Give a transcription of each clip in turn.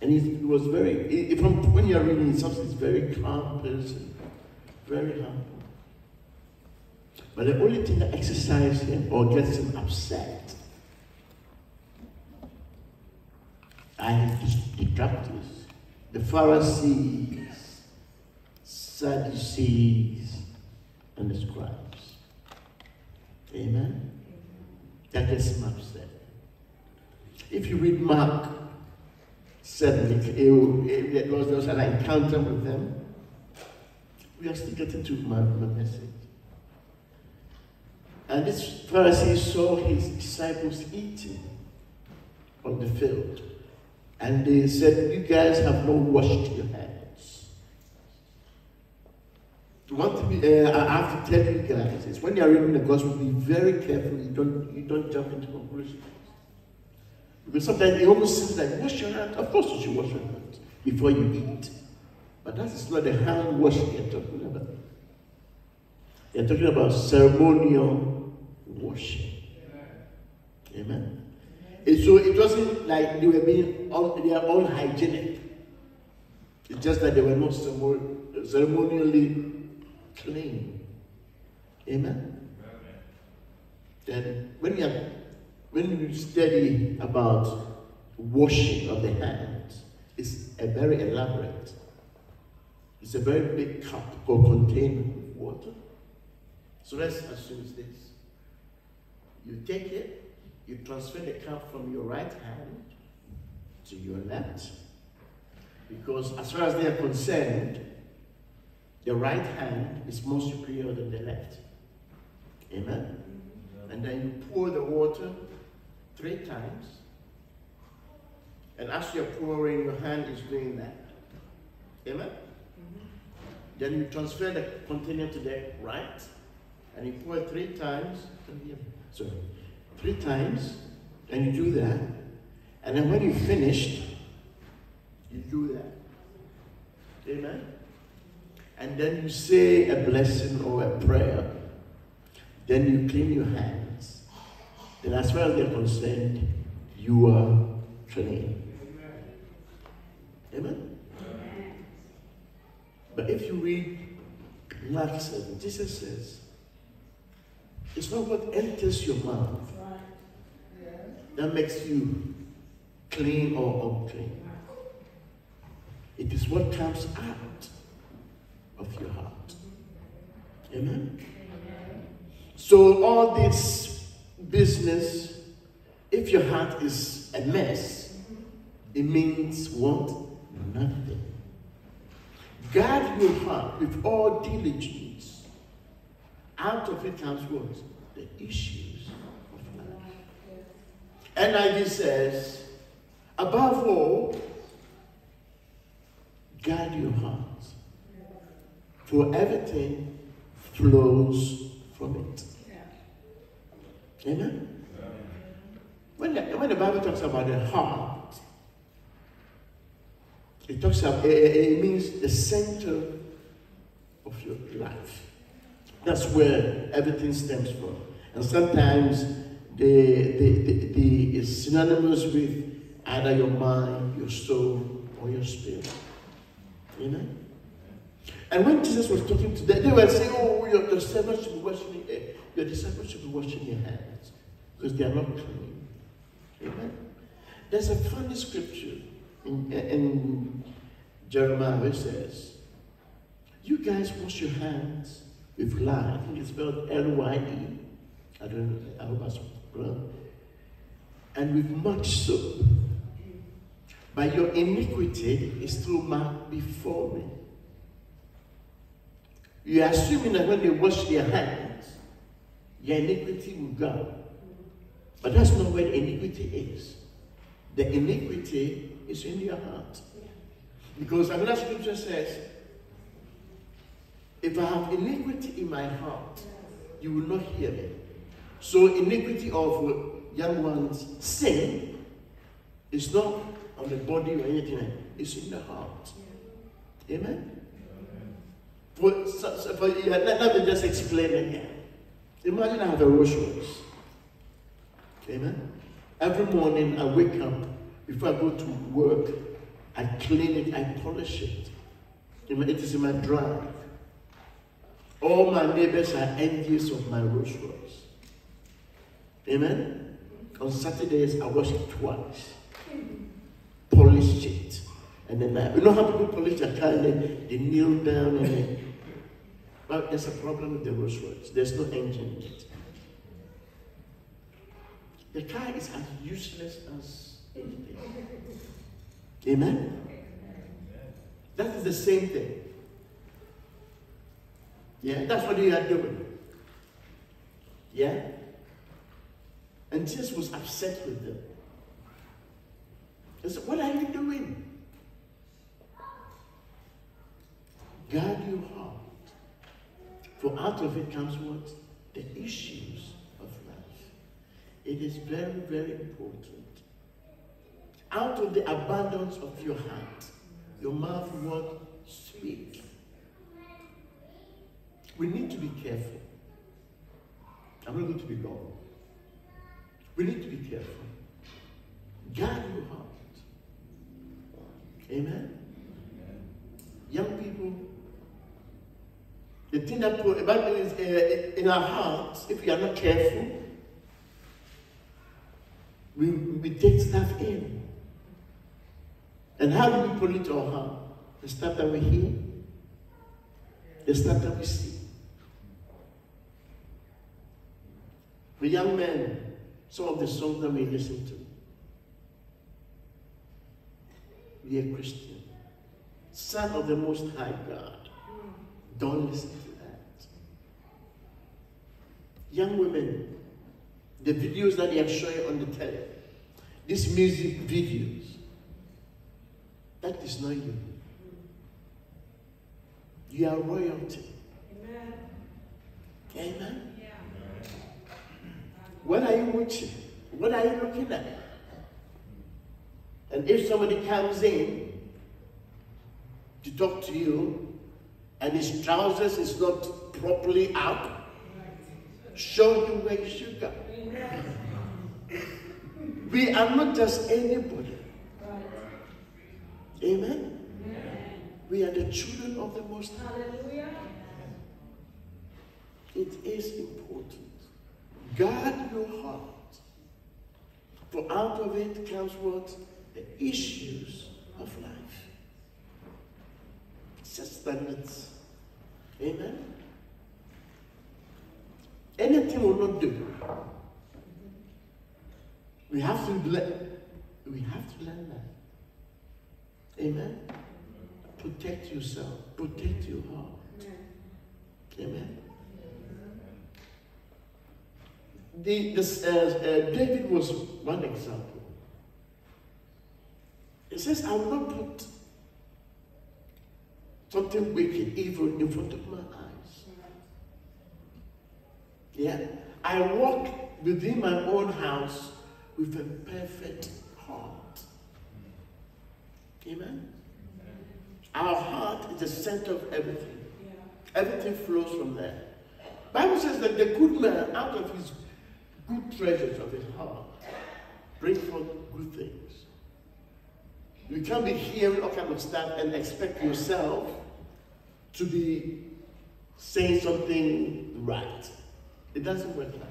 And he was very, from when you're reading it, he's very calm person, very humble. But the only thing that exercises him or gets him upset are his detractors, the Pharisees, Sadducees, and the scribes. Amen? That gets him upset. If you read Mark 7, there was an encounter with them. We are still getting to my message. And this Pharisee saw his disciples eating on the field. And they said, you guys have not washed your hands. One thing I have to tell you guys is when you're reading the gospel, be very careful. You don't jump into conclusions. Because sometimes it almost seems like, wash your hands. Of course you should wash your hands before you eat. But that is not the hand washing you're talking about. They're talking about ceremonial washing. Amen. And so it wasn't like they were being unhygienic. It's just that they were not ceremonially clean. Amen. Then when you study about washing of the hands, it's a very elaborate. It's a very big cup or container with water. So let's assume it's this. You take it, you transfer the cup from your right hand to your left, because as far as they are concerned, the right hand is more superior than the left. Amen? And then you pour the water 3 times, and as you're pouring, your hand is doing that. Amen? Then you transfer the container to the right, and you pour it 3 times. Sorry, 3 times, and you do that. And then when you're finished, you do that. Amen? And then you say a blessing or a prayer. Then you clean your hands. Then as far as they're concerned, you are clean. Amen? But if you read Mark 7, Jesus says, it's not what enters your mouth that makes you clean or unclean. It is what comes out of your heart. Amen? So all this business, if your heart is a mess, it means what? Nothing. Guard your heart with all diligence. Out of it comes what? The issues of life. NIV says, above all, guard your heart, for everything flows from it. Amen? When the Bible talks about the heart, it talks about, it means the center of your life. That's where everything stems from. And sometimes it's synonymous with either your mind, your soul, or your spirit. Amen? And when Jesus was talking to them, they were saying, oh, your servants should be washing your disciples should be washing your hands because they are not clean. Amen? There's a funny scripture in Jeremiah which says, you guys wash your hands with lye. I think it's spelled L-Y-E. I don't know. I hope that's wrong. And with much soap. But your iniquity is still marked before me. You are assuming that when they wash their hands, your iniquity will go. But that's not where the iniquity is. The iniquity is in your heart. Because another scripture says, if I have iniquity in my heart, you will not hear me. So iniquity of young ones' sin is not on the body or anything, it's in the heart. Amen? Let me just explain it here. Imagine I have a Rolls Royce. Amen? Every morning I wake up, before I go to work, I clean it, I polish it. It is in my drive. All my neighbors are envious of my Rolls Royce. Amen? On Saturdays, I wash it twice. Polish it. And then you know how people polish their car and then they kneel down and then... Well, there's a problem with the Rolls Royce. There's no engine in it. The car is as useless as anything. Amen? That is the same thing. Yeah, that's what you are doing. Yeah? And Jesus was upset with them. He said, what are you doing? Guard your heart. For out of it comes what? The issues of life. It is very, very important. Out of the abundance of your heart, your mouth will speak. We need to be careful. I'm not going to be long. We need to be careful. Guard your heart. Amen? Young people, the thing that is in our hearts, if we are not careful, we take stuff in. And how do we pollute our heart? The stuff that we hear, the stuff that we see. The young men, some of the songs that we listen to. We are Christian. Son of the Most High God. Don't listen to that. Young women, the videos that they are showing on the telly, these music videos, that is not you. You are royalty. Amen. Amen. Yeah. What are you watching? What are you looking at? And if somebody comes in to talk to you and his trousers is not properly up, show you where you should go. We are not just anybody. Amen? We are the children of the Most High. Hallelujah. It is important. Guard your heart. For out of it comes what? The issues of life. It's just standards. Amen? Anything will not do. We have to learn that. Amen? Protect yourself. Protect your heart. Amen? David was one example. It says, I will not put something wicked, evil in front of my eyes. Yeah? I walk within my own house with a perfect heart. Amen? Our heart is the center of everything. Everything flows from there. Bible says that the good man, out of his good treasures of his heart, brings forth good things. You can't be hearing all kinds of stuff and expect yourself to be saying something right. It doesn't work like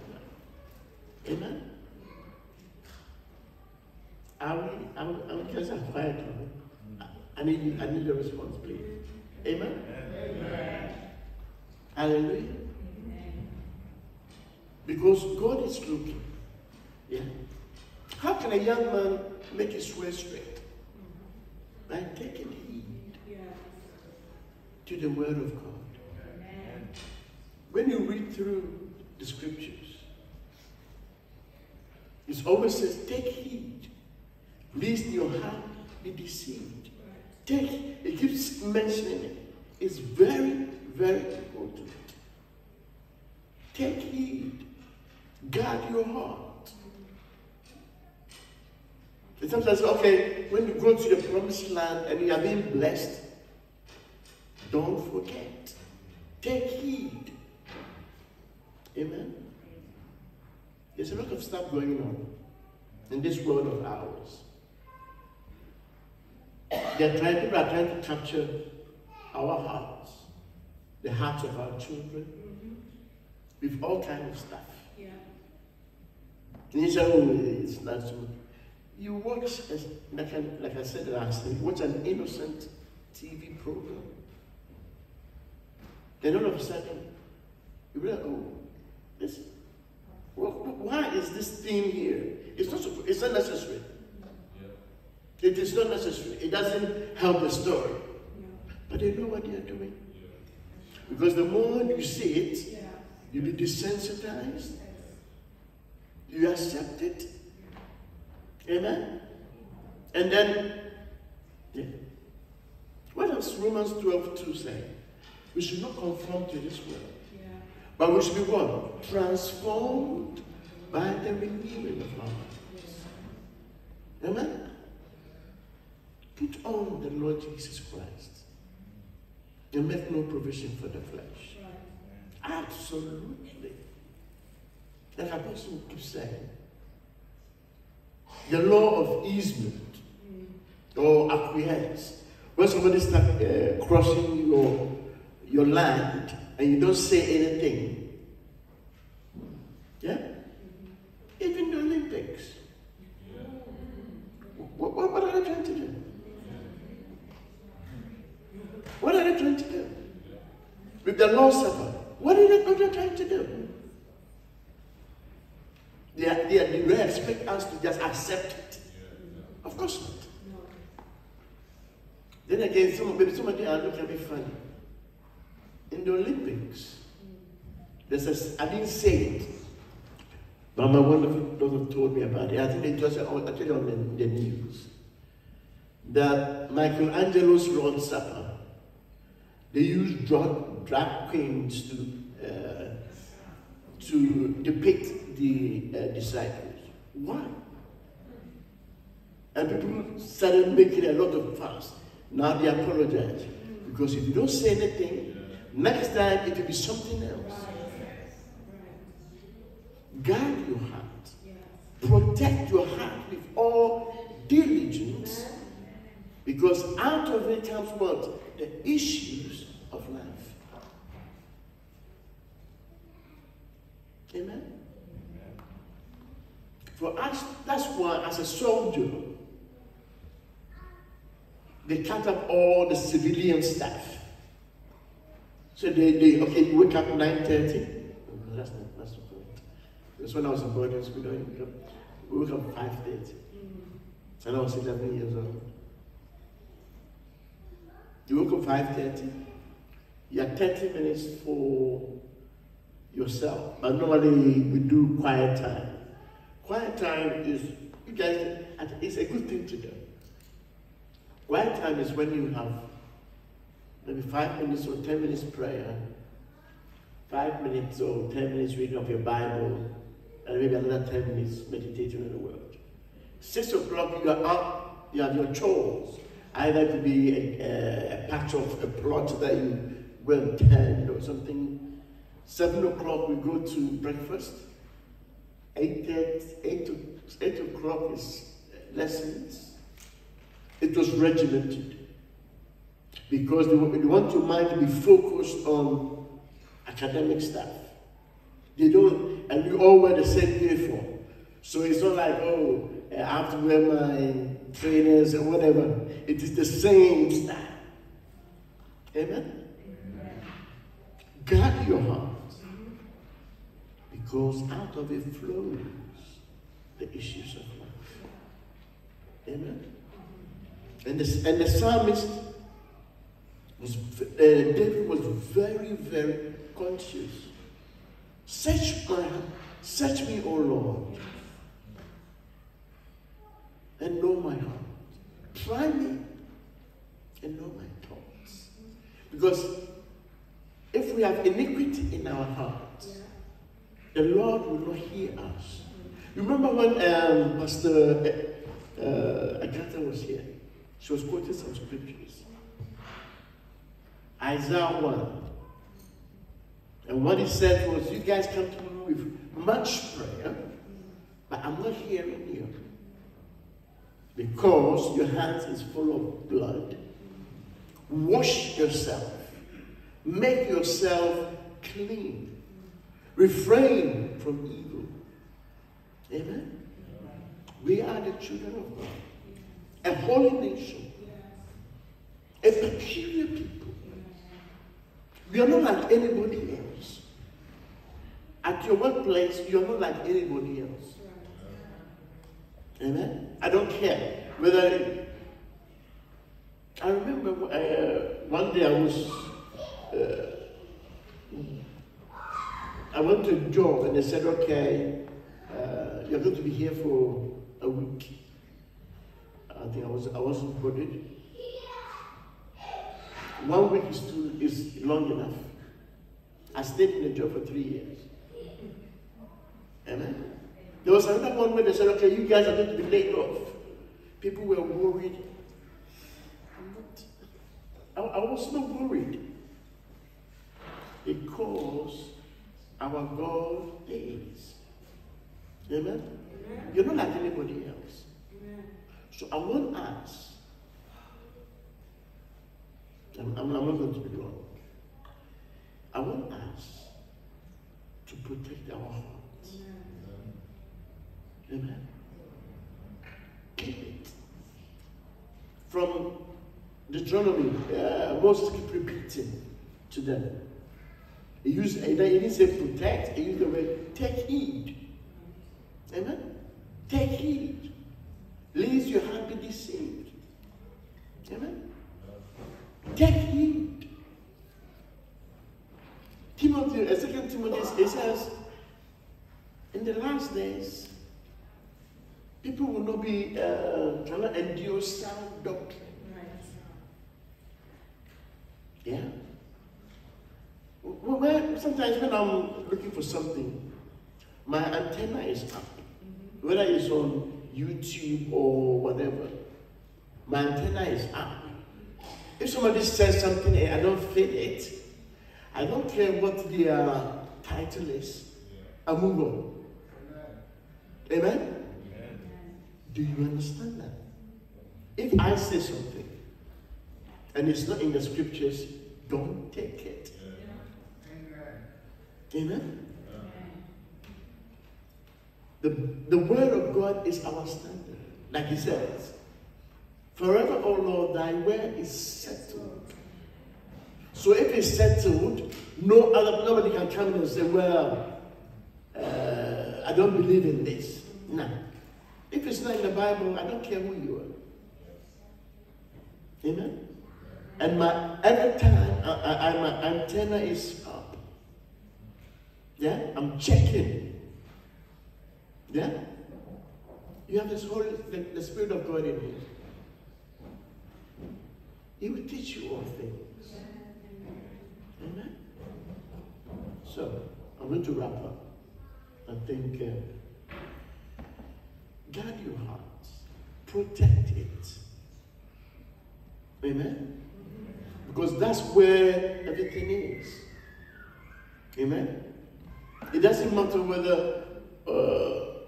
that. Amen? I'm just a quiet one. I need a response, please. Amen? Amen. Hallelujah. Amen. Because God is looking. Yeah. How can a young man make his way straight? By taking heed to the word of God. Amen. When you read through the scriptures, it always says, take heed, lest your heart be deceived. It keeps mentioning it. It's very, very important. Take heed. Guard your heart. And sometimes, okay, when you go to the promised land and you are being blessed, don't forget. Take heed. Amen? There's a lot of stuff going on in this world of ours. People are trying to capture our hearts, the hearts of our children, with all kinds of stuff. Yeah. And you say, oh, it's not so. You watch, like I said last time, you watch an innocent TV program. Then all of a sudden, you realize, oh, why is this theme here? It's not necessary. Yeah. It is not necessary. It doesn't help the story. Yeah. But they know what they are doing. Yeah. Because the moment you see it, yeah, you be desensitized. You accept it. Amen? And then, yeah. What does Romans 12:2 say? We should not conform to this world. Yeah. But we should be what? Transformed by the renewing of our minds. Amen? Put on the Lord Jesus Christ. And make no provision for the flesh. Right. Absolutely. Like Apostle keeps saying, the law of easement or acquiesce. When somebody starts crossing your land and you don't say anything, yeah? Even the Olympics. What are they trying to do? What are they trying to do? With the Lord's Supper, what are they trying to do? They expect us to just accept it. Of course not. Then again, somebody are looking at me funny. In the Olympics, I didn't say it, but my wonderful daughter told me about it. I think it was actually on the news. That Michelangelo's Lord's Supper, they used drag queens to depict the disciples. Why? And people started making a lot of fuss. Now they apologize. Because if you don't say anything, next time it will be something else. Guard your heart. Protect your heart with all diligence. Because out of it comes what? The issues of life. Amen? For us, that's why as a soldier, they cut up all the civilian stuff. So you wake up 9:30. Oh, that's not correct. That's when I was in boarding school. We woke up 5:30. And I was 11 years old. You woke up 5:30. You have 30 minutes for yourself. But normally we do quiet time. Quiet time is, you guys, it's a good thing to do. Quiet time is when you have maybe 5 minutes or 10 minutes prayer, 5 minutes or 10 minutes reading of your Bible, and maybe another 10 minutes meditating on the Word. 6 o'clock, you are up, you have your chores. Either it could be a patch of a plot that you will tend or something. 7 o'clock, we go to breakfast. 8 o'clock is lessons. It was regimented because they want your mind to be focused on academic stuff. They don't, and we all wear the same uniform. So it's not like, oh, I have to wear my trainers or whatever. It is the same stuff. Amen? Amen. Guard your heart because out of it flows the issues of life. Amen? And the psalmist, David was very, very conscious. Search my heart, search me, O Lord, and know my heart. Try me and know my thoughts. Because if we have iniquity in our hearts, the Lord will not hear us. You remember when Pastor Agatha was here? She was quoting some scriptures. Isaiah 1. And what he said was, you guys come to me with much prayer, but I'm not hearing you. because your hands is full of blood. Wash yourself. Make yourself clean. Refrain from evil. Amen? We are the children of God. A holy nation. A peculiar people. We are not like anybody else. At your workplace, you are not like anybody else. Amen? I don't care whether... I remember one day I went to a job and they said, okay, you're going to be here for a week. I think I wasn't quoted. 1 week is long enough. I stayed in the job for 3 years. Amen? There was another one where they said, okay, you guys are going to be laid off. People were worried. I was not worried. Because our God is. Amen? Amen? You're not like anybody else. Amen. So I want us, I'm not going to be long. I want us to protect our hearts. Amen? Amen? Keep it. From Deuteronomy, Moses kept repeating to them. He didn't say protect, he used the word take heed. Amen? Take heed. Lest your heart be deceived. Amen? Take heed. Timothy, 2 Timothy, it says, in the last days, people will not be, cannot endure sound doctrine. Yeah? Well, sometimes when I'm looking for something, my antenna is up. Whether it's on YouTube or whatever, my antenna is up. If somebody says something and I don't fit it, I don't care what their title is. I move on. Amen? Amen? Do you understand that? If I say something and it's not in the scriptures, don't take it. Amen? The word of God is our standard. Like he says, forever, O Lord, thy word is settled. So if it's settled, nobody can come in and say, well, I don't believe in this. No. If it's not in the Bible, I don't care who you are. Amen? And every time my antenna is up. Yeah? I'm checking. Yeah? You have this the Spirit of God in you. He will teach you all things. Amen? So, I'm going to wrap up. I think, guard your heart. Protect it. Amen? Because that's where everything is. Amen? It doesn't matter whether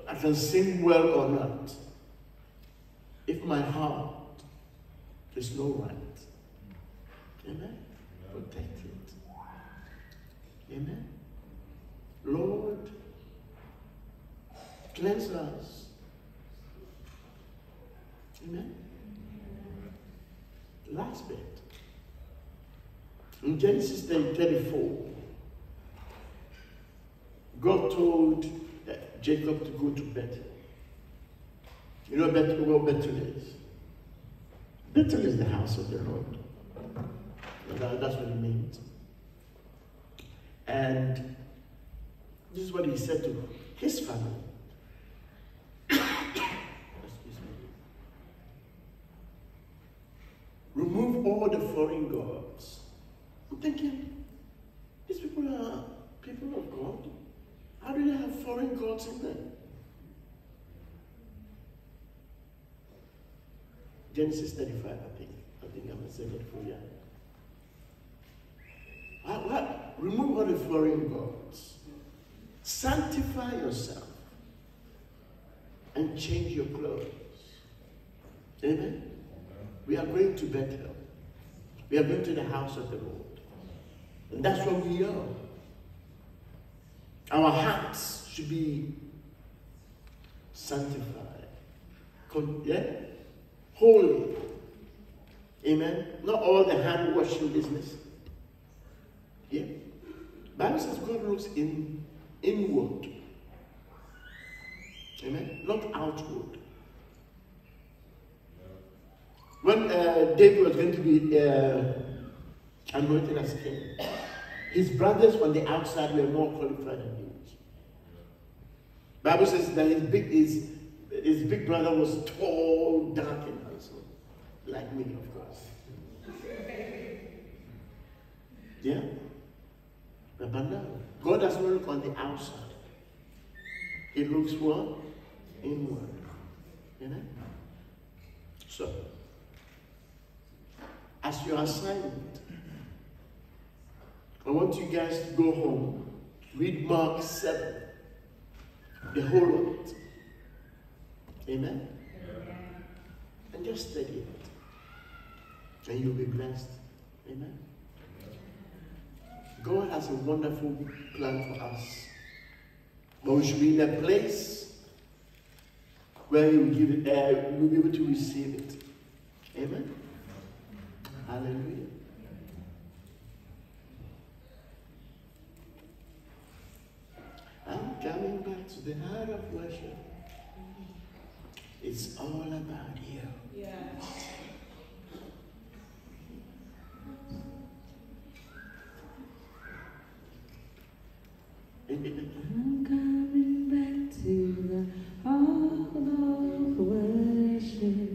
I can sing well or not. If my heart is not right. Amen? Protect it. Amen? Lord, cleanse us. Amen? Last bit. In Genesis 34, God told Jacob to go to Bethel. You know where Bethel is? Bethel is the house of the Lord. That's what it means. And this is what he said to his family. Excuse me. Remove all the foreign gods. I'm thinking, these people are people of God. How do they have foreign gods in them? Genesis 35, I think I'm saying it for you. Remove all the foreign gods. Sanctify yourself and change your clothes. Amen. We are going to Bethel. We are going to the house of the Lord. And that's what we are. Our hearts should be sanctified. Yeah? Holy. Amen. Not all the hand washing business. Yeah. Bible says God looks inward. Amen. Not outward. When David was going to be anointed as king, his brothers on the outside were more qualified than he was. Bible says that his big brother was tall, dark, and handsome, like me, of course. Yeah? But now, God does not look on the outside. He looks what? Inward. You know? So, as your assignment, I want you guys to go home, read Mark 7, the whole of it. Amen? And just study it. And you'll be blessed. Amen? God has a wonderful plan for us. But we should be in a place where He will give it, we'll be able to receive it. Amen? Hallelujah. I'm coming back to the heart of worship. It's all about you. Yeah. I'm coming back to the heart of worship,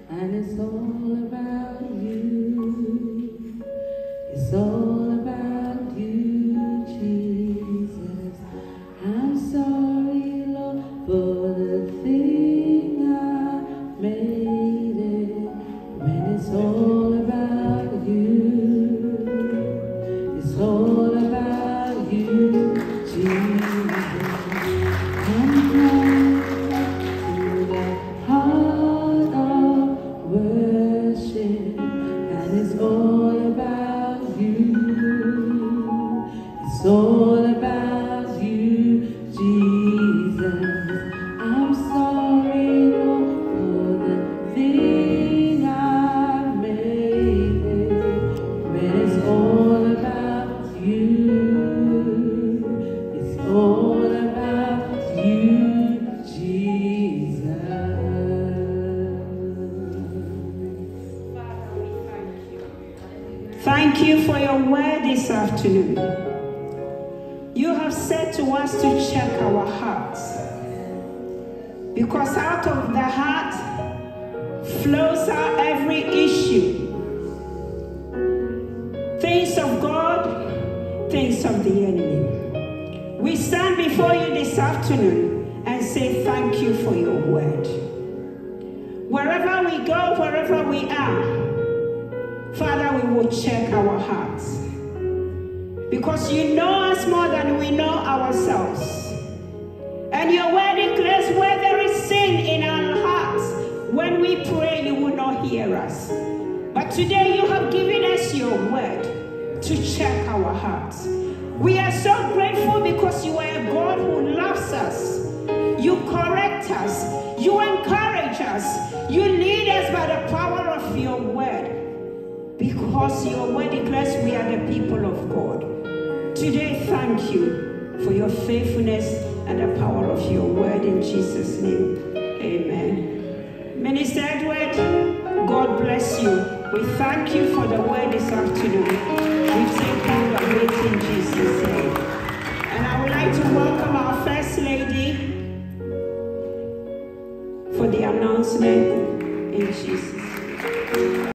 and it's all about you. It's all about you, Jesus. I'm sorry, Lord, for the thing I made it. When it's all about you, it's all about you, Jesus. I'm coming to the heart of worship, and it's all about you. It's all about you, Jesus. I'm sorry, Lord, for the thing I made it. When it's all about you, it's all about you, Jesus. Father, we thank you. Thank you for your word this afternoon. You have said to us to check our hearts, because out of the heart flows out every issue. Things of God, things of the enemy. We stand before you this afternoon and say thank you for your word. Wherever we go, wherever we are, Father, we will check our hearts. Because you know us more than we know ourselves. And your word declares where there is sin in our hearts, when we pray, you will not hear us. But today you have given us your word to check our hearts. We are so grateful because you are a God who loves us. You correct us. You encourage us. You lead us by the power of your word. Because your word declares we are the people of God. Today, thank you for your faithfulness and the power of your word in Jesus' name. Amen. Minister Edward, God bless you. We thank you for the word this afternoon. We take all the weight in Jesus' name. And I would like to welcome our First Lady for the announcement in Jesus' name.